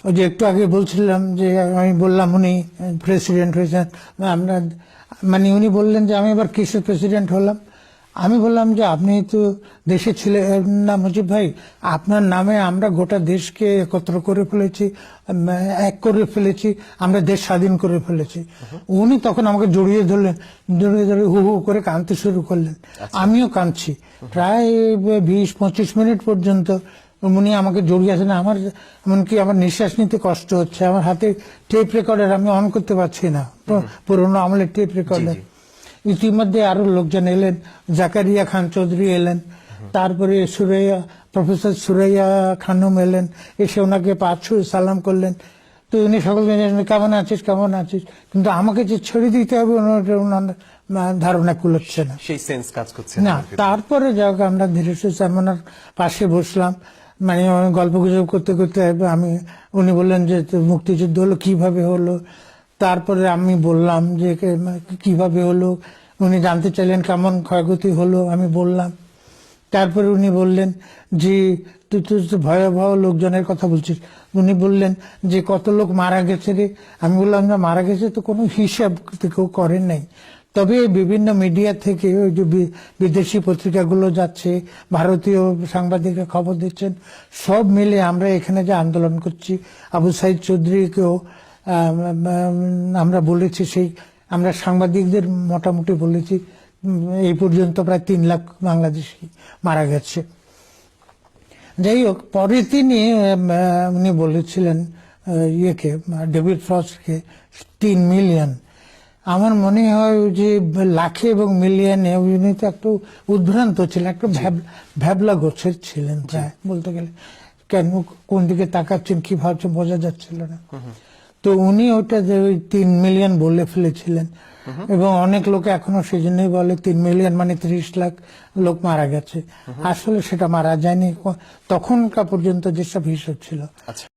ওই যে একটু আগে বলছিলাম যে আমি বললাম উনি প্রেসিডেন্ট হয়েছেন, আমরা মানে উনি বললেন যে আমি এবার কিসের প্রেসিডেন্ট হলাম। আমি বললাম যে আপনি তো দেশে ছিলেন না মুজিব ভাই, আপনার নামে আমরা গোটা দেশকে একত্র করে ফেলেছি, এক করে ফেলেছি, আমরা দেশ স্বাধীন করে ফেলেছি। উনি তখন আমাকে জড়িয়ে ধরলেন, জড়িয়ে ধরে হু হু করে কাঁদতে শুরু করলেন। আমিও কাঁদছি প্রায় 20-25 মিনিট পর্যন্ত। উনি আমাকে জড়িয়ে আছেন, আমার এমনকি আমার নিঃশ্বাস নিতে কষ্ট হচ্ছে। আমার হাতে টেপ রেকর্ডার আমি অন করতে পারছি না, পুরোনো আমলের টেপ রেকর্ডার। ইতিমধ্যে আরো লোকজন এলেন, জাকারিয়া খান চৌধুরী এলেন, তারপরে প্রফেসর সুরাইয়া খানম এলেন, এসে ওনাকে পাঁচশো সালাম করলেন। তো উনি সকলকে কেমন আছিস কেমন আছিস, কিন্তু আমাকে যে ছেড়ে দিতে হবে ওনার ধারণা কুলোচ্ছে না, সেই সেন্স কাজ করছে না। তারপরে যাক আমরা ধীরে সুস্থে ওনার পাশে বসলাম, মানে গল্প গুজব করতে করতে উনি বললেন যে মুক্তিযুদ্ধ হলো কিভাবে হলো। তারপরে আমি বললাম যে কিভাবে হলো, উনি জানতে চাইলেন কেমন ক্ষয়ক্ষতি হলো, আমি বললাম। তারপরে উনি বললেন যে তুই তো ভয়াবহ লোকজনের কথা বলছিস। উনি বললেন যে কত লোক মারা গেছে রে। আমি বললাম না, মারা গেছে তো কোনো হিসাব কেউ করেন নাই, তবে বিভিন্ন মিডিয়া থেকে ওই যে বিদেশি পত্রিকাগুলো যাচ্ছে, ভারতীয় সাংবাদিকরা খবর দিচ্ছেন, সব মিলে আমরা এখানে যে আন্দোলন করছি, আবু সাইদ চৌধুরীকেও আমরা বলেছি, সেই আমরা সাংবাদিকদের মোটামুটি বলেছি এই পর্যন্ত প্রায় 3 লাখ বাংলাদেশি মারা গেছে। যাই হোক, পরে উনি বলেছিলেন ইয়েকে, ডেভিড ফ্রস্টকে 3 মিলিয়ন। আমার মনে হয় যে লাখে এবং মিলিয়নে উনি তো একটু উদ্ভ্রান্ত ছিলেন, একটু ভ্যাবলা গোছের ছিলেন প্রায় বলতে গেলে। কেন কোন দিকে তাকাচ্ছেন কি ভাবছেন বোঝা যাচ্ছিল না। তো উনি ওটা যে 3 মিলিয়ন বলে ফেলেছিলেন, এবং অনেক লোক এখনো সেই জন্যই বলে 3 মিলিয়ন মানে 30 লাখ লোক মারা গেছে। আসলে সেটা মারা যায়নি, তখনকার পর্যন্ত যেসব হিসাব ছিল।